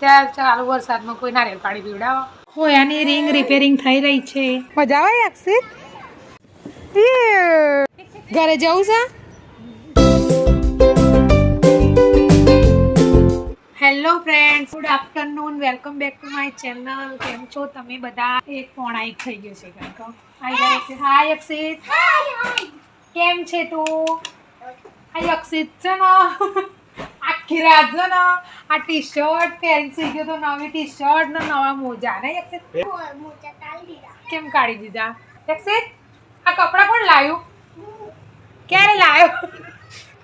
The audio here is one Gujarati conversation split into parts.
ત્યાં ચાલુ વરસાદમાં કોઈ નારિયેળ પાણી પીવડાવો. હોયાની રિંગ રિપેરિંગ થઈ રહી છે. મજા આવે અક્ષિત? ઘરે જવું છે? Hello friends, good afternoon, welcome back to my channel. કેમ છો તમે બધા? એક ફોન આવી થઈ ગયો છે કંઈક. હાય અક્ષિત, કેમ છે તું? હાય અક્ષિત છે ને આખી રાત છે ને આ ટી શર્ટ પહેરી ગયો તો નવી ટી શર્ટ ને નવા મોજા ને અક્ષિત કેમ કાઢી દીધા? અક્ષિત આ કપડાં કોણ લાવ્યું? ક્યારે લાવ્યો?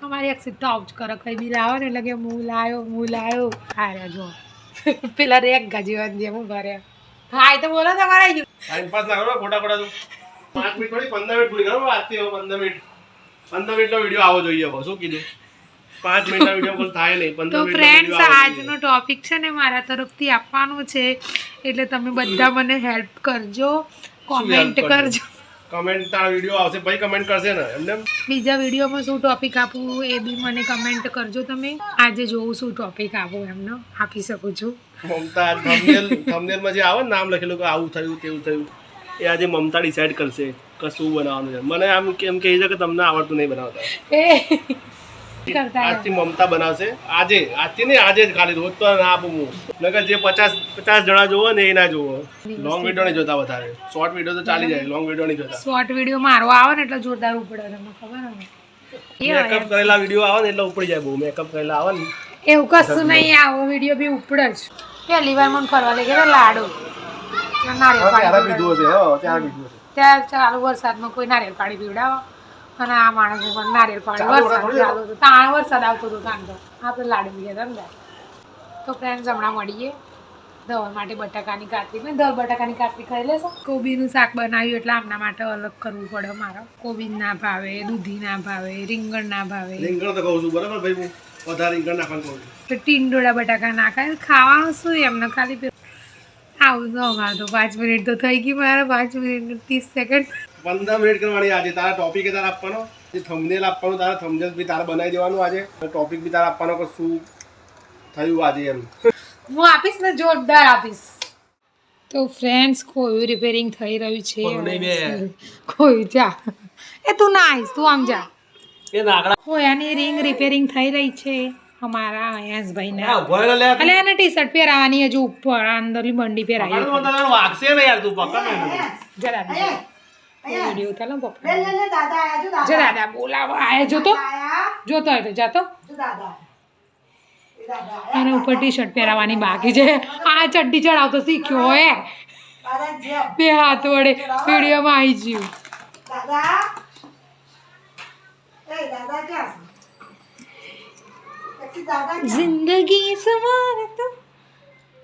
અમારી અક્ષિત તો આવું જ કરે, કઈ બી લાવો ને એટલે કે હું લાવ્યો. હા જો પેલા રેક ગાજીવાન જેમ ભરે. હા એ તો બોલો તમારે ટાઈમ પાસ ના કરો, ખોટા ખોટા 5 મિનિટ થોડી 15 મિનિટ પૂરી કરો. આજથી 15 મિનિટનો વિડીયો આવો જોઈએ. શું કીધું? 5 મિનિટનો વિડીયો કોલ થાય નહીં. 15 તો મિનિટનો ફ્રેન્ડ્સ, વિડીયો આજનો ટોપિક છે ને મારા તરફથી આપવાનું છે, એટલે તમે બધા મને હેલ્પ કરજો, કોમેન્ટ કરજો. કમેન્ટ તારા વિડીયો આવશે પછી કમેન્ટ કરશે ને એમને. બીજા વિડીયોમાં શું ટોપિક આપું એ બી મને કમેન્ટ કરજો તમે. આજે જોઉં શું ટોપિક આપું એમને આપી શકું છું. મમતા થંબનેલમાં જે આવે ને નામ લખેલું કે આવું થયું તેવું થયું, એ આજે મમતા ડિસાઈડ કરશે કે શું બનાવવાનું છે. મને આમ કેમ કહે છે કે તમને આવડતું નહીં બનાવતા. આજથી મમતા બનાવશે. આજથી નહીં, આજે જ ખાલી. રોજ તો ના આપું હું. નકર જે 50 જણા જોવો ને એ ના જોવો. લોંગ વિડીયો નહીં જોતા વધારે. શોર્ટ વિડીયો તો ચાલી જાય, લોંગ વિડીયો નહીં જોતા. શોર્ટ વિડીયો મારો આવે ને એટલે જોરદાર ઉપડે, તમને ખબર ને? મેકઅપ કરેલા વિડીયો આવે ને એટલે ઉપડી જાય બહુ. મેકઅપ કરેલા આવે ને એવું કશું નહીં, આવો વિડીયો બી ઉપડે જ. પહેલી વાર મને ફરવા લઈ ગયા લાડુ, ત્યાં ચાલુ વરસાદમાં કોઈ નારિયેળ પાણી પીવડાવો, અને આ માણસ નારિયેળ પાણી વરસાદ ચાલુ હતો, તાણ વરસાદ આવતો હતો, તાણ તો આપણે લાડુ પી ગયા હતા. તો ફ્રેન્ડ્સ, હમણાં મળીએ. ધવલ માટે બટાકાની કાતરી, મેં ધવલ બટાકાની કાતરી ખાઈ લેશો. કોબીનું શાક બનાવ્યું એટલે આમના માટે અલગ કરવું પડે મારે. કોબી ના ભાવે, દૂધી ના ભાવે, રીંગણ ના ભાવે. રીંગણ તો કહું છું બરાબર ભાઈ, હું વધારે રીંગણ નાખવાનું કહું છું. તો ટીંડોળા બટાકા નાખાય, ખાવાનું શું એમને ખાલી આવું તો અમારે તો 5 મિનિટ તો થઈ ગઈ મારે. 5 મિનિટ 30 સેકન્ડ 15 મિનિટ કરવાની આજે. તારા ટોપિક તારે આપવાનો, જે થંબનેલ આપવાનું, તારા થંબનેલ બી તારે બનાવી દેવાનું આજે. ટોપિક બી તારે આપવાનો કે શું થયું આજે એમ. હું આપીશ ને, જોરદાર આપીશ. તો ફ્રેન્ડ્સ, કોયું રિપેરિંગ થઈ રહ્યું છે. કોયું જા એ તું ના આવીશ, તું આમ જા. હોયાની રિંગ રિપેરિંગ થઈ રહી છે અમારા આયાસભાઈને. એટલે એને ટી શર્ટ પહેરાવાની હજુ ઉપર અંદરની બંડી પહેરાવી. વાગશે ને યાર, તું પકડ જરા વિડીયો ઉતારો પપ્પા. જો દાદા બોલાવો આયા, જોતો હોય તો જાતો. એને ઉપર ટી શર્ટ પહેરાવાની બાકી છે. આ ચડ્ડી ચડાવતો શીખ્યો હે, બે હાથ વડે વિડીયોમાં આવી ગયું. जिंदगी सवार तो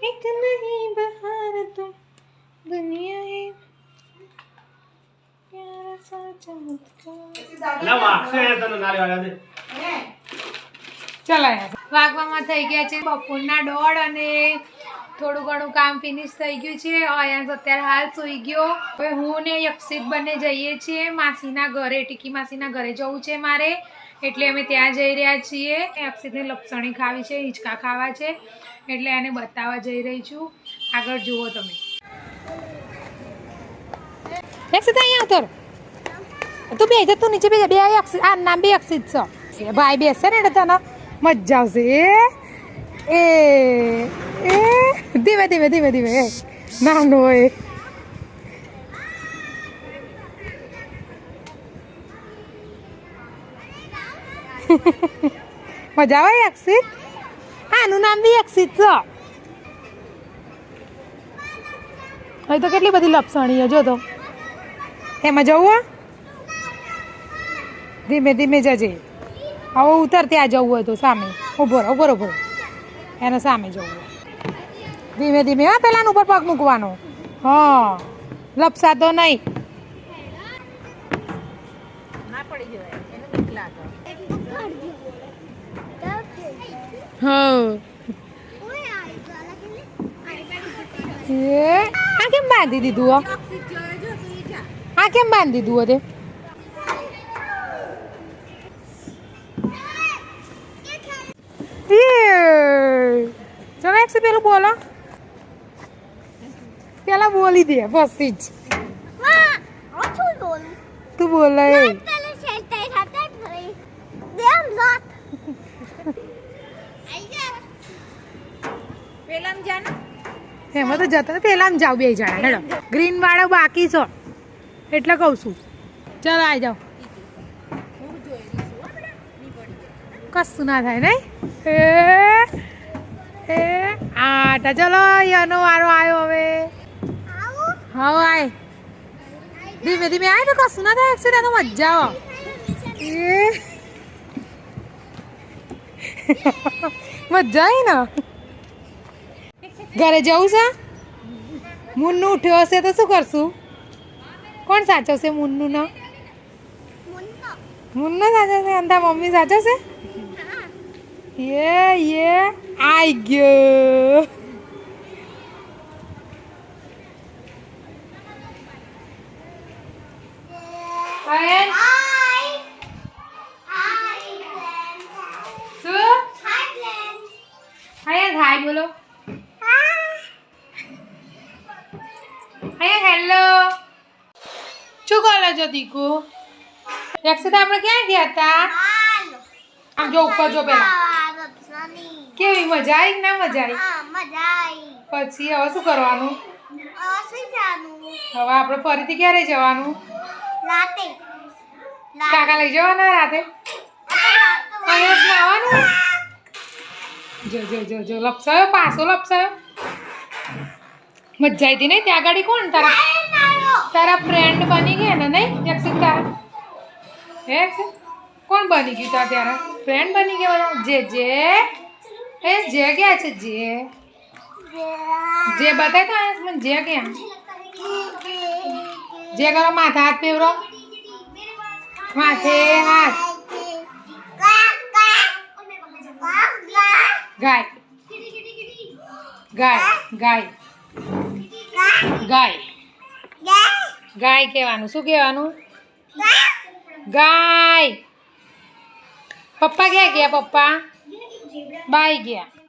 एक नहीं बहार तो दुनिया है प्यारा सा चमत्कार. ના વાગશે તને નારી વાળા દે. ચલો વાગવામાં થઈ ગયા છે બપોરના 1:30 અને થોડું ઘણું કામ ફિનિશ થઈ ગયું છે. અયાંસ અત્યારે હાલ સૂઈ ગયો. હવે હું ને અક્ષિત બંને જઈએ છીએ માસીના ઘરે. ટીકી માસીના ઘરે જવું છે મારે, એટલે અમે ત્યાં જઈ રહ્યા છીએ. અક્ષિતને લપસણી ખાવી છે, હિંચકા ખાવા છે, એટલે એને બતાવવા જઈ રહી છું. આગળ જુઓ તમે. અક્ષિત અહીંયા ઉતર. તું બે જા, તું નીચે બે જા. બે અક્ષિત, આ નામ બે અક્ષિત છે. ભાઈ બેસે ને એટલે તને મજા આવશે. એ ધીમે ધીમે ધીમે ધીમે નાનો હોય. મજા આવે અક્ષિત? આનું નામ બી અક્ષિત છે. હવે તો કેટલી બધી લપસણી જો તો. એમાં જવું? ધીમે ધીમે જજે. હવે ઉતર, ત્યાં જવું હોય તો સામે ઉભો રહો. એને સામે જવું. ધીમે ધીમે. હા, પેલા ઉપર પગ મૂકવાનો. હા, લપસાતો નહીં. આ કેમ બાંધી દીધું? આ કેમ બાંધી દીધું? તે ચલો એક છે પેલું બોલો પેલા બોલી દે પછી જ તું બોલે એમાં તો જતા ને પેલા જાવ બે જણા હેડો ગ્રીન વાળો બાકી છો એટલે કહું છું ચાલો આવી જાઓ કશું ના થાય નહીં એ આટા ચલો એનો વારો આવ્યો હવે હા આય ધીમે ધીમે આય તો કશું ના થાય એક્સિડન્ટ તો મજા આવો મજા આવી ને ઘરે જવું છે મુન્નુ ઉઠ્યો હશે તો શું કરશું કોણ સાચવશે મુન્નુ નો મુન્નુ સાચવશે અને તાર મમ્મી સાચવશે યે આઈ ગયો હાય બોલો હેલો શું કરો છો દીકુ એક્સિડ આપણે ક્યાં ગયા હતા આમ જો ઉપર જો પેલા કેવી મજા આવી કે ના મજા આવી પછી હવે શું કરવાનું હવે આપણે ફરીથી ક્યારે જવાનું કાકા લઈ જવાના રાતે અહીંયા આવવાનું જો જો જો જો લપસાયો પાછો લપસાયો મજા આવી નહીં ત્યાં ગાડી કોણ તારા ફ્રેન્ડ બની ગયા ને નહીં એક્સિડ તારા હે એક્સિડ કોણ બની ગયું તા ત્યારે ફ્રેન્ડ બની ગયા જે એ જે ગયા છે જે બતાય તો મને જે ક્યાં જે કરો માથે હાથ ફેરવો માથે હાથ ગાય ગાય ગાય ગાય ગાય કહેવાનું શું કહેવાનું ગાય પપ્પા ક્યાં ગયા પપ્પા બાય ગયા